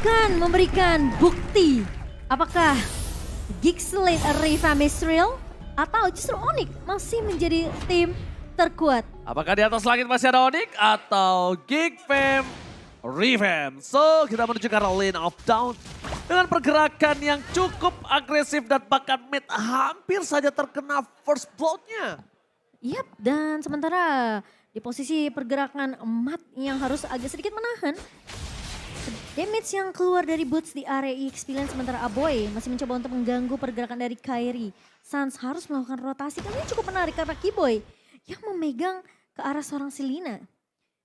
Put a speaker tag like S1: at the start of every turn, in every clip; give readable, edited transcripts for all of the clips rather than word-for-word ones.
S1: akan memberikan bukti apakah Geekslate Revamped Real atau justru Onyx masih menjadi tim terkuat.
S2: Apakah di atas langit masih ada Onyx atau Geek Fam Revamp? So, kita menuju ke arah Lane of Dawn dengan pergerakan yang cukup agresif dan bahkan mid hampir saja terkena first blood-nya.
S1: Yap, dan sementara di posisi pergerakan Mat yang harus agak sedikit menahan damage yang keluar dari boots di area experience, sementara Aboy masih mencoba untuk mengganggu pergerakan dari Kairi. Sans harus melakukan rotasi, kali ini cukup menarik karena Kiboy yang memegang ke arah seorang Selena.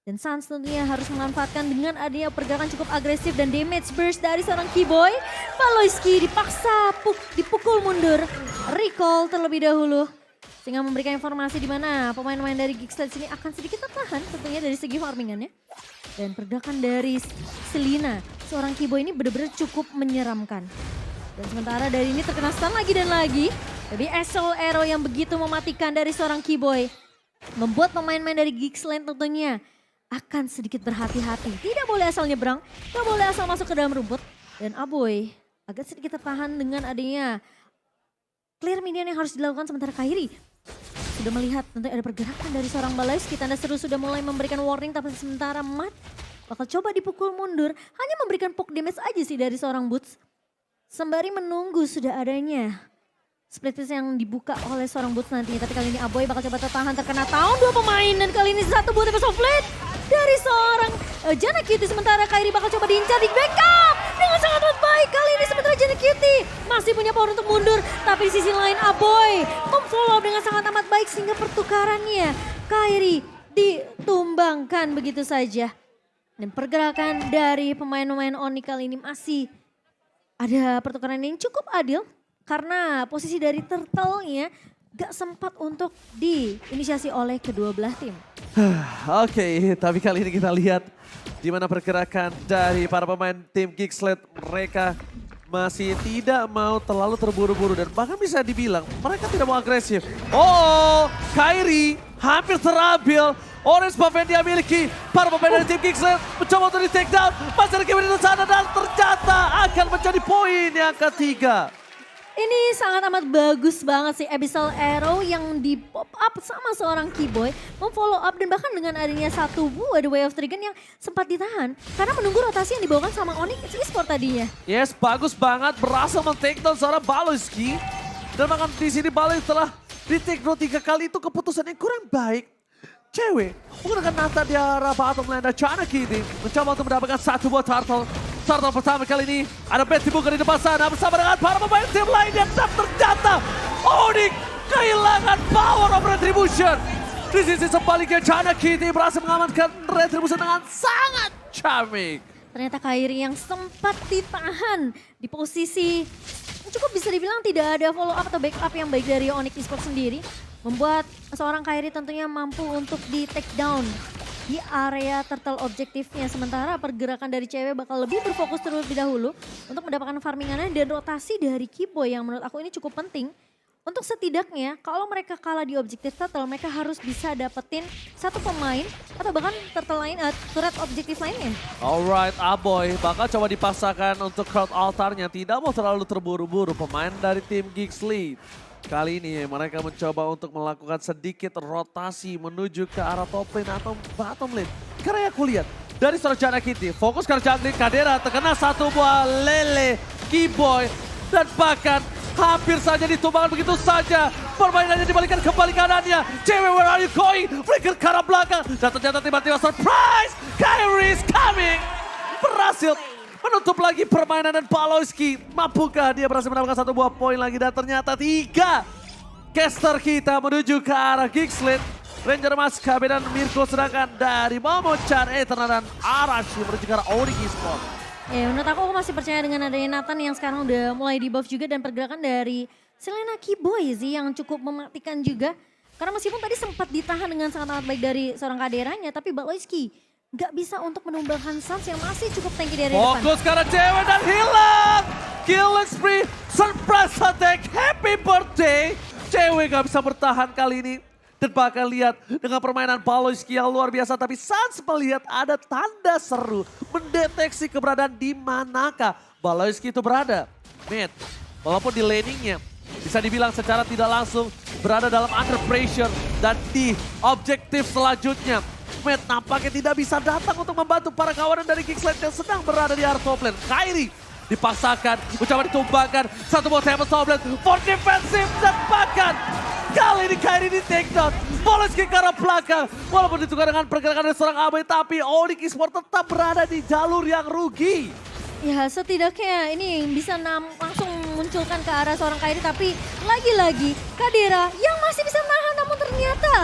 S1: Dan Sans tentunya harus memanfaatkan dengan adanya pergerakan cukup agresif dan damage burst dari seorang Kiboy. Valoisky dipaksa dipukul mundur, recall terlebih dahulu. Sehingga memberikan informasi di mana pemain-pemain dari Geekslate sini akan sedikit tertahan tentunya dari segi farmingannya. Dan pergerakan dari Selena, seorang Kiboy ini benar-benar cukup menyeramkan. Dan sementara dari ini terkena stun lagi dan lagi. Tapi Assault Arrow yang begitu mematikan dari seorang Kiboy membuat pemain-pemain dari Geekslate tentunya akan sedikit berhati-hati. Tidak boleh asal nyebrang, tidak boleh asal masuk ke dalam rumput. Dan Aboy agak sedikit tertahan dengan adanya clear minion yang harus dilakukan, sementara Kairi sudah melihat tentu ada pergerakan dari seorang Valoisky. Tanda seru sudah mulai memberikan warning, tapi sementara Mat bakal coba dipukul mundur. Hanya memberikan poke damage aja sih dari seorang Boots. Sembari menunggu sudah adanya split piece yang dibuka oleh seorang Boots nantinya. Tapi kali ini Aboy bakal coba tertahan, terkena down dua pemain. Dan kali ini satu buat episode flat dari seorang Jana Cutie. Sementara Kairi bakal coba diincar di backup dengan sangat baik. Kali ini sementara Jana Cutie masih punya power untuk mundur. Tapi di sisi lain Aboy memfollow dengan sangat amat baik sehingga pertukarannya Kairi ditumbangkan begitu saja. Dan pergerakan dari pemain-pemain Onyx kali ini masih ada pertukaran yang cukup adil. Karena posisi dari turtle-nya gak sempat untuk diinisiasi oleh kedua belah tim.
S2: Oke, tapi kali ini kita lihat di mana pergerakan dari para pemain tim Geekslate. Mereka masih tidak mau terlalu terburu-buru dan bahkan bisa dibilang mereka tidak mau agresif. Oh, Kairi hampir terambil. Orange buff yang dia miliki. Para pemain dari tim Geekslate mencoba untuk di take down. Masih ada game di sana dan ternyata akan menjadi poin yang ketiga.
S1: Ini sangat amat bagus banget sih Abyssal Arrow yang di pop up sama seorang Kiboy. Memfollow up dan bahkan dengan adanya satu buah The Way of Trigon yang sempat ditahan. Karena menunggu rotasi yang dibawakan sama Onyx Esport tadinya.
S2: Yes, bagus banget. Berhasil men-take down seorang Valoisky. Dan bahkan di sini Valoisky setelah di-take down 3 kali itu keputusan yang kurang baik. Cewek menggunakan Nata di arah bottom lane dan Jana Cutie mencoba untuk mendapatkan satu buah turtle. Turtle pertama kali ini ada bet dibuka di depan sana bersama dengan para pemain tim lainnya. Dan ternyata Onyx kehilangan power of retribution. Di sisi sebaliknya Jana Cutie berhasil mengamankan retribution dengan sangat charming.
S1: Ternyata Kairi yang sempat ditahan di posisi cukup bisa dibilang tidak ada follow up atau backup yang baik dari Onyx Esports sendiri. Membuat seorang Kairi tentunya mampu untuk di take down di area turtle objektifnya. Sementara pergerakan dari cewek bakal lebih berfokus terlebih dahulu untuk mendapatkan farmingannya dan rotasi dari Kiboy yang menurut aku ini cukup penting. Untuk setidaknya kalau mereka kalah di objektif turtle, mereka harus bisa dapetin satu pemain atau bahkan turtle lain, turret objektif lainnya.
S2: Alright, Aboy bakal coba dipaksakan untuk crowd altarnya. Tidak mau terlalu terburu-buru pemain dari tim Geekslate. Kali ini mereka mencoba untuk melakukan sedikit rotasi menuju ke arah top lane atau bottom lane. Karena aku lihat dari seorang Jana Cutie, fokus ke jungling Kadera terkena satu buah lele Kiboy. Dan bahkan hampir saja ditumbangkan begitu saja. Permainannya dibalikan kembali kanannya. Cewek, where are you going? Flicker ke arah belakang. Dan ternyata tiba-tiba surprise. Kairi is coming. Berhasil menutup lagi permainan dan Valoisky. Mampukah dia berhasil mendapatkan satu buah poin lagi dan ternyata 3 caster kita menuju ke arah Geekslate. Ranger Mas, KB dan Mirko, sedangkan dari Momo-chan, Eternal dan Arashi menuju ke arah Onyx Esports.
S1: Ya menurut aku masih percaya dengan adanya Nathan yang sekarang udah mulai di buff juga dan pergerakan dari Selena Kiboy sih yang cukup mematikan juga. Karena meskipun tadi sempat ditahan dengan sangat amat baik dari seorang kaderanya, tapi Valoisky gak bisa untuk menumbangkan Sans yang masih cukup tanky dari depan.
S2: Fokus karena cewek dan hilang. Killing spree, surprise attack, happy birthday. Cewek gak bisa bertahan kali ini. Dan bahkan lihat dengan permainan Baloyski yang luar biasa. Tapi Sans melihat ada tanda seru. Mendeteksi keberadaan di manakah Baloyski itu berada. Mid, walaupun di laningnya bisa dibilang secara tidak langsung berada dalam under pressure. Dan di objektif selanjutnya, Mid nampaknya tidak bisa datang untuk membantu para kawanan dari Geekslate yang sedang berada di area top lane. Kairi dipaksakan, mencoba ditumbangkan. Satu buah tembak top lane for defensive dan bahkan kali ini Kairi di take down. Baloyski ke arah belakang. Walaupun ditukar dengan pergerakan dari seorang Abai, tapi Onyx Esports tetap berada di jalur yang rugi.
S1: Ya setidaknya ini bisa langsung munculkan ke arah seorang Kairi, tapi lagi-lagi Kadira yang masih bisa nahan, namun ternyata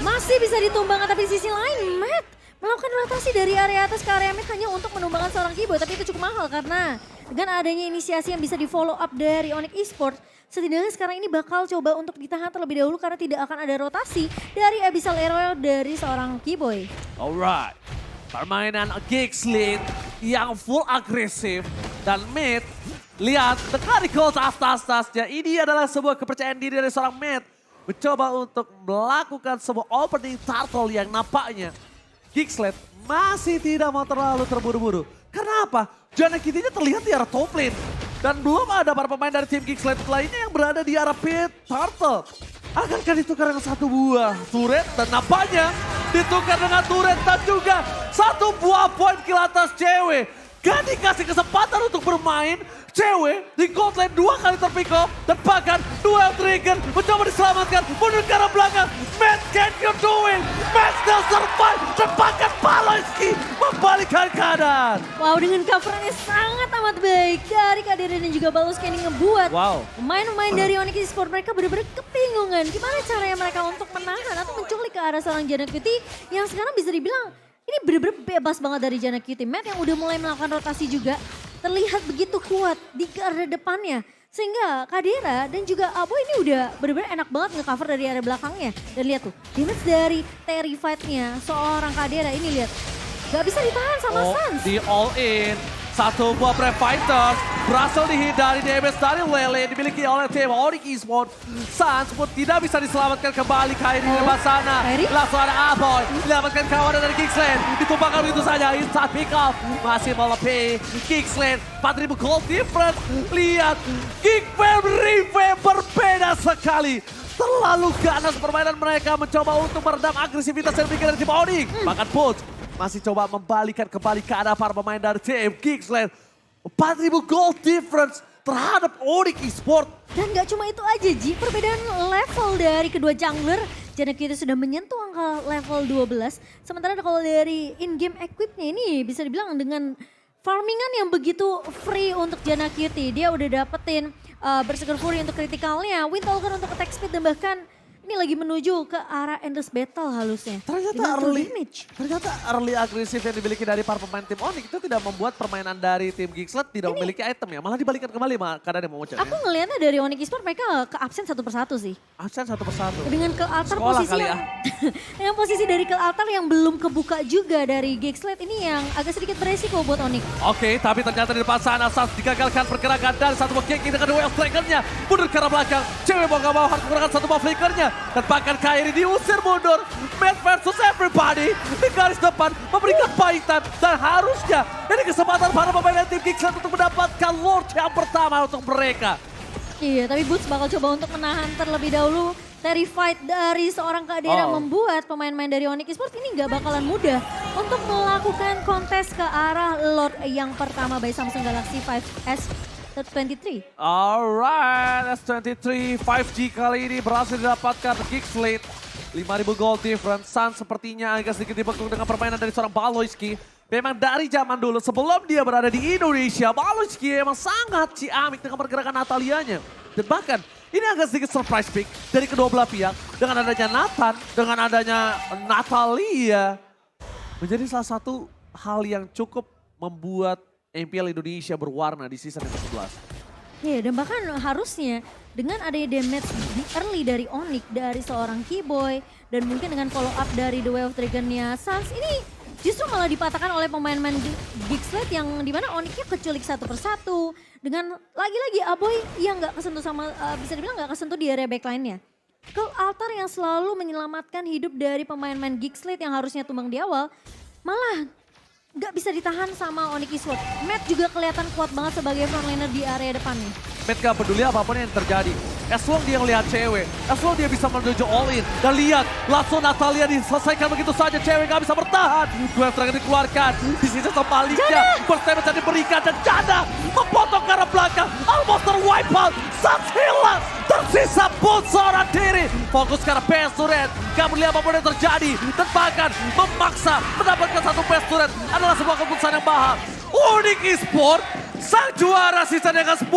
S1: masih bisa ditumbangkan. Tapi di sisi lain Matt melakukan rotasi dari area atas ke area mid hanya untuk menumbangkan seorang Kiboy, tapi itu cukup mahal karena dengan adanya inisiasi yang bisa di follow up dari Onyx Esports, setidaknya sekarang ini bakal coba untuk ditahan terlebih dahulu karena tidak akan ada rotasi dari Abyssal Arrow dari seorang Kiboy.
S2: Alright, permainan Geekslate yang full agresif dan mid, lihat dengan gold atas-atasnya, ini adalah sebuah kepercayaan diri dari seorang mid. Mencoba untuk melakukan sebuah opening turtle yang nampaknya Geekslate masih tidak mau terlalu terburu-buru. Kenapa? Janakity-nya terlihat di arah top lane. Dan belum ada para pemain dari tim Geekslate lainnya yang berada di arah pit turtle. Akankah ditukar dengan satu buah turret? Dan nampaknya ditukar dengan turret dan juga satu buah point kill atas cewek. Gak dikasih kesempatan untuk bermain. Cewek di gold lane 2 kali terpick off. Dan bahkan duel trigger mencoba diselamatkan. Mundur ke arah belakang. Matt, can you do it? Matt still survive. Dan bahkan Baloyski membalikkan keadaan.
S1: Wow, dengan coverannya sangat amat baik dari Kadira dan juga Baloyski ini ngebuat pemain-pemain dari Onyx Esports mereka benar-benar kebingungan. Gimana caranya mereka untuk menahan atau menculik ke arah seorang Janakity yang sekarang bisa dibilang ini benar-benar bebas banget dari Janakity. Matt yang udah mulai melakukan rotasi juga terlihat begitu kuat di garda depannya. Sehingga Kadira dan juga Abo ini udah benar-benar enak banget nge-cover dari area belakangnya. Dan lihat tuh, damage dari Terrified-nya seorang Kadira ini lihat. Gak bisa ditahan sama Sans.
S2: Di all in. Satu buah Brave Fighter berhasil dihindari damage dari Lele yang dimiliki oleh tim Onyx Esports. Sans pun tidak bisa diselamatkan kembali. Kairi di depan sana. Langsung ada Aboy. Menyelamatkan kawanan dari Geekslate. Ditumpahkan begitu saja. Instant pick off. Masih melebihi Geekslate. 4.000 gold difference. Lihat. Geekfam Revamp berbeda sekali. Terlalu ganas permainan mereka mencoba untuk meredam agresivitas yang dimiliki dari tim Onyx. Bahkan Put masih coba membalikan kembali keadaan para pemain dari tim Geekslate. 4.000 gold difference terhadap Onyx Esports.
S1: Dan gak cuma itu aja Ji, perbedaan level dari kedua jungler. Janakity sudah menyentuh angka level 12. Sementara kalau dari in-game equipnya ini bisa dibilang dengan farmingan yang begitu free untuk Janakity. Dia udah dapetin Berserker Fury untuk kritikalnya, Windtalker untuk attack speed dan bahkan ini lagi menuju ke arah Endless Battle halusnya.
S2: Ternyata early agresif yang dimiliki dari para pemain tim Onyx itu tidak membuat permainan dari tim Geekslate tidak memiliki item ya. Malah dibalikan kembali keadaan yang memocet.
S1: Aku ngelihatnya dari Onyx Esports mereka ke absen satu persatu sih.
S2: Absen satu persatu.
S1: Dengan ke altar
S2: Sekolah
S1: posisi
S2: kali
S1: yang, dengan posisi dari ke altar yang belum kebuka juga dari Geekslate ini yang agak sedikit beresiko buat Onyx.
S2: Oke, tapi ternyata di depan sana Sans digagalkan pergerakan dan satu buah kick dengan duel strikernya. Mundur ke arah belakang. Cewek mau gak mau harus menggunakan satu buah flickernya. Dan bahkan Kairi diusir mundur. Matt versus everybody. Di garis depan memberikan pahitan. Dan harusnya ini kesempatan para pemain tim Geekslate untuk mendapatkan Lord yang pertama untuk mereka.
S1: Iya, tapi Boots bakal coba untuk menahan terlebih dahulu. Terrified dari seorang Kadira membuat pemain-pemain dari Onyx Esports ini gak bakalan mudah untuk melakukan kontes ke arah Lord yang pertama by Samsung Galaxy 5S23.
S2: Alright, S23 5G kali ini berhasil didapatkan Geekslate. 5.000 gold difference. Sans sepertinya agak sedikit dibekuk dengan permainan dari seorang Baloyski. Memang dari zaman dulu sebelum dia berada di Indonesia, Baloyski emang sangat ciamik dengan pergerakan Natalianya. Dan bahkan ini agak sedikit surprise pick dari kedua belah pihak. Dengan adanya Nathan, dengan adanya Natalia. Menjadi salah satu hal yang cukup membuat MPL Indonesia berwarna di season yang ke-11.
S1: Iya, dan bahkan harusnya dengan adanya damage di early dari Onyx dari seorang Keyboy dan mungkin dengan follow up dari The Way of Dragon-nya Sans ini justru malah dipatahkan oleh pemain-pemain Geekslate yang dimana Onyx-nya keculik satu persatu dengan lagi-lagi Aboy yang nggak kesentuh sama bisa dibilang nggak kesentuh di area backline-nya. Cult Altar yang selalu menyelamatkan hidup dari pemain-pemain Geek Slate yang harusnya tumbang di awal, malah nggak bisa ditahan sama Onyx Esports. Matt juga kelihatan kuat banget sebagai frontliner di area depan nih.
S2: Matt gak peduli apapun yang terjadi. As long dia ngelihat cewek, as long dia bisa menuju all in. Dan lihat, langsung Natalia diselesaikan begitu saja. Cewek gak bisa bertahan. Dua terakhir dikeluarkan. Di sisi sebaliknya, first damage yang diberikan. Dan Jana memotong ke arah belakang. Almoster wipe out. Suns hilang. Tersisa pun seorang diri. Fokus ke arah PS turret. Gak peduli apapun yang terjadi. Dan bahkan memaksa mendapatkan satu PS turret adalah sebuah keputusan yang mahal. Onyx Esports, sang juara sisa dengan 10,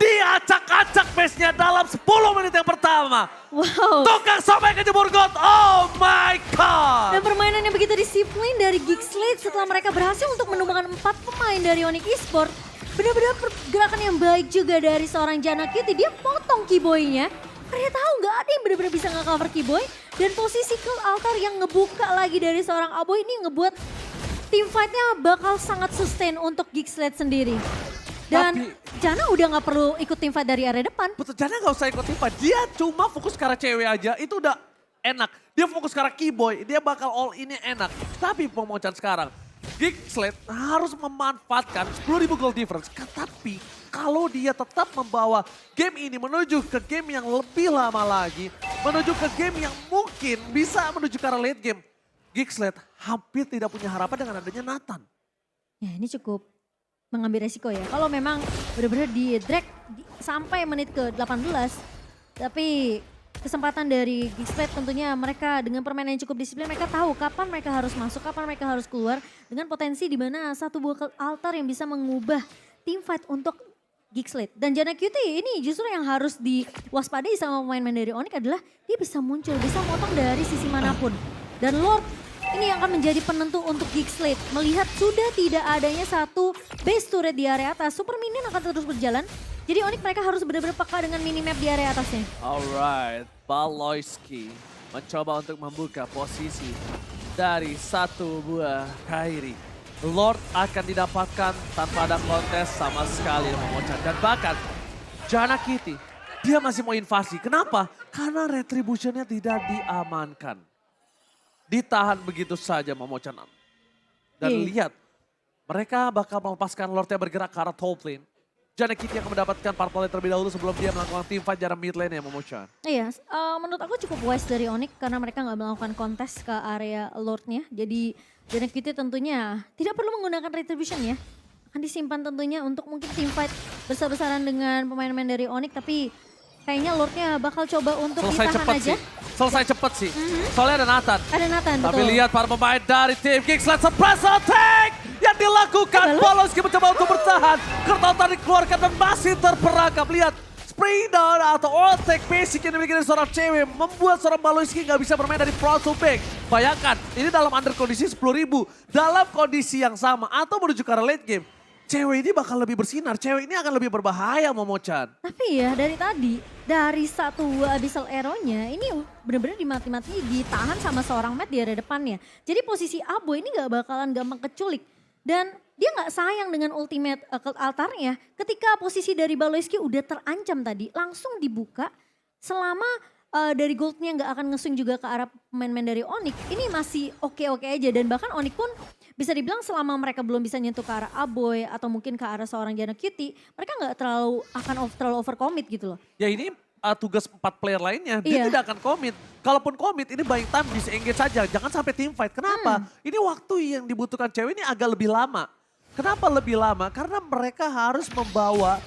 S2: diacak-acak pace-nya dalam 10 menit yang pertama.
S1: Wow.
S2: Tukang sampai ke jemur got, oh my god.
S1: Dan permainan yang begitu disiplin dari Geek Slate setelah mereka berhasil untuk menumbangkan 4 pemain dari Onyx Esports. Benar-benar pergerakan yang baik juga dari seorang Jana Kitty. Dia potong Keyboy-nya. Mereka tahu nggak ada yang benar-benar bisa nge-cover Keyboy. Dan posisi Cult Altar yang ngebuka lagi dari seorang Aboy ini ngebuat team fight-nya bakal sangat sustain untuk Geek Slate sendiri. Dan Jana udah nggak perlu ikut team fight dari area depan.
S2: Betul, Jana gak usah ikut tipa, dia cuma fokus ke arah cewek aja, itu udah enak. Dia fokus ke arah Keyboy, dia bakal all in-nya enak. Tapi pemocan sekarang, Geek Slate harus memanfaatkan 10.000 gold difference. Tapi kalau dia tetap membawa game ini menuju ke game yang lebih lama lagi, menuju ke game yang mungkin bisa menuju ke arah late game, Geek Slate hampir tidak punya harapan dengan adanya Nathan.
S1: Ya ini cukup mengambil resiko ya. Kalau memang benar-benar di drag sampai menit ke 18. Tapi kesempatan dari Geek Slate tentunya mereka dengan permainan yang cukup disiplin. Mereka tahu kapan mereka harus masuk, kapan mereka harus keluar. Dengan potensi di mana satu buah altar yang bisa mengubah team fight untuk Geek Slate. Dan Jana Cutie ini justru yang harus diwaspadai sama pemain-pemain dari Onyx adalah dia bisa muncul, bisa motong dari sisi manapun. Dan Lord ini yang akan menjadi penentu untuk Geek Slate. Melihat sudah tidak adanya satu base turret di area atas, Super Minion akan terus berjalan. Jadi Onyx mereka harus benar-benar peka dengan minimap di area atasnya.
S2: Alright, Baloyski mencoba untuk membuka posisi dari satu buah Kairi. Lord akan didapatkan tanpa ada kontes sama sekali Momochan. Dan bahkan Jana Kitty, dia masih mau invasi. Kenapa? Karena retributionnya tidak diamankan. Ditahan begitu saja Momochan. Dan lihat, mereka bakal melepaskan Lordnya bergerak ke arah top lane. Jana Kitty akan mendapatkan purple lane terlebih dahulu sebelum dia melakukan team fight jarak mid lane ya Momochan.
S1: Iya, menurut aku cukup wise dari Onyx karena mereka nggak melakukan kontes ke area Lordnya. Jadi Jana Kitty tentunya tidak perlu menggunakan retribution ya. Akan disimpan tentunya untuk mungkin team fight besar-besaran dengan pemain-pemain dari Onyx. Tapi kayaknya Lordnya bakal coba untuk ditahan aja.
S2: Selesai cepet sih. Soalnya ada Nathan.
S1: Ada Nathan,
S2: Tapi
S1: betul.
S2: lihat para pemain dari tim Geek Slate surprise attack yang dilakukan. Baloyski mencoba untuk bertahan. Kertal tadi dikeluarkan dan masih terperangkap. Lihat spring down atau all attack basic yang dimiliki dari seorang cewek membuat seorang Baloyski nggak bisa bermain dari front to back. Bayangkan ini dalam under kondisi 10.000. Dalam kondisi yang sama atau menuju ke arah late game. Cewek ini bakal lebih bersinar, cewek ini akan lebih berbahaya Momochan.
S1: Tapi ya dari tadi, dari satu Abyssal Arrow-nya ini benar-benar dimati-mati ditahan sama seorang Matt di area depannya. Jadi posisi Abo ini gak bakalan gampang keculik. Dan dia gak sayang dengan ultimate Cult Altarnya ketika posisi dari Baloyski udah terancam tadi. Langsung dibuka selama dari goldnya gak akan nge-swing juga ke arah pemain-pemain dari Onyx. Ini masih oke-oke aja dan bahkan Onyx pun bisa dibilang selama mereka belum bisa nyentuh ke arah Aboy atau mungkin ke arah seorang Jana Cutie, mereka nggak terlalu overcommit gitu loh.
S2: Ya ini tugas 4 player lainnya, dia tidak akan commit. Kalaupun commit ini buying time bisa engage saja, jangan sampai team fight. Kenapa? Ini waktu yang dibutuhkan cewek ini agak lebih lama. Kenapa lebih lama? Karena mereka harus membawa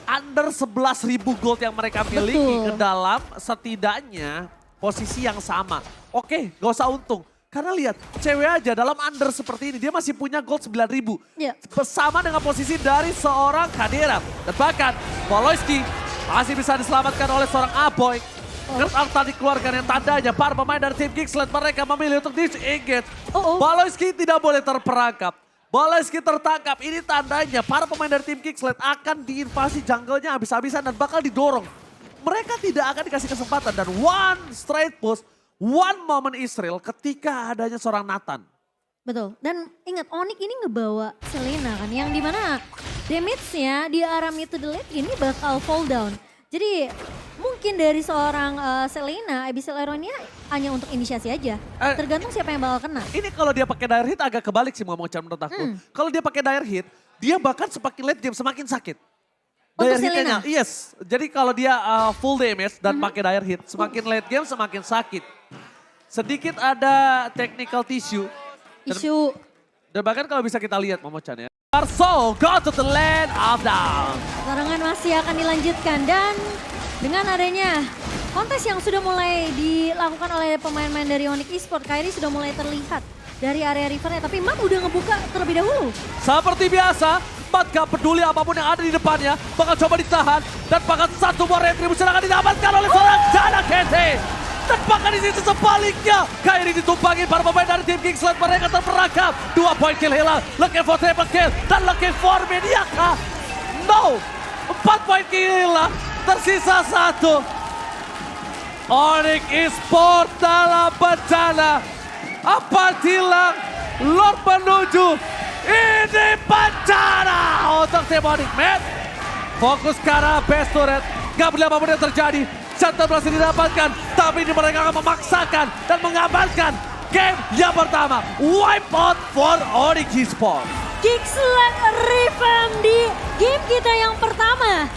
S2: under 11.000 gold yang mereka miliki ke dalam setidaknya posisi yang sama. Oke, gak usah untung. Karena lihat, cewek aja dalam under seperti ini, dia masih punya gold 9.000. Bersama dengan posisi dari seorang Kadira. Dan bahkan, Baloyski masih bisa diselamatkan oleh seorang Aboy. Cult Altar dikeluarkan yang tandanya para pemain dari tim Geek Slate mereka memilih untuk disengage. Baloyski tidak boleh terperangkap. Baloyski tertangkap, ini tandanya para pemain dari tim Geek Slate akan diinvasi jungle-nya habis-habisan dan bakal didorong. Mereka tidak akan dikasih kesempatan dan one straight push. One moment Israel ketika adanya seorang Nathan.
S1: Betul, dan ingat Onyx ini ngebawa Selena kan, yang dimana damage-nya di arah mid to the late ini bakal fall down. Jadi mungkin mungkin dari seorang Selena, Abyssal Ironia hanya untuk inisiasi aja. Tergantung siapa yang bakal kena.
S2: Ini kalau dia pakai dire hit agak kebalik sih ngomong menurut aku. Kalau dia pakai dire hit, dia bahkan semakin late game semakin sakit.
S1: Untuk
S2: Dire hitnya,
S1: Selena?
S2: yes. Jadi kalau dia full damage dan pakai dire hit, semakin late game semakin sakit. Sedikit ada technical tissue.
S1: Isu
S2: Dan bahkan kalau bisa kita lihat Momo-chan ya. Marso go to the land of down.
S1: larangan masih akan dilanjutkan dan dengan adanya kontes yang sudah mulai dilakukan oleh pemain-pemain dari Onyx Esports, Kairi sudah mulai terlihat dari area rivernya, tapi Mat udah ngebuka terlebih dahulu.
S2: Seperti biasa, Mat gak peduli apapun yang ada di depannya, bakal coba ditahan dan bahkan satu buah retribusi akan didapatkan oleh seorang Jana Kente. Dan bahkan di sisi sebaliknya, Kairi ditumpangi para pemain dari tim Kingsland, mereka terperangkap. 2 poin kill hilang, looking for triple kill dan looking for Mediaka. No, 4 poin kill hilang, tersisa 1. Onyx Esports dalam bencana. Apa hilang, Lord menuju, ini bencana untuk tim Onyx. Man, fokus ke arah base turret, gak boleh apapun yang terjadi. Chantal berhasil didapatkan, tapi ini mereka akan memaksakan dan mengamankan game yang pertama. Wipe out for Onyx Esports.
S1: Kingsland revamp di game kita yang pertama.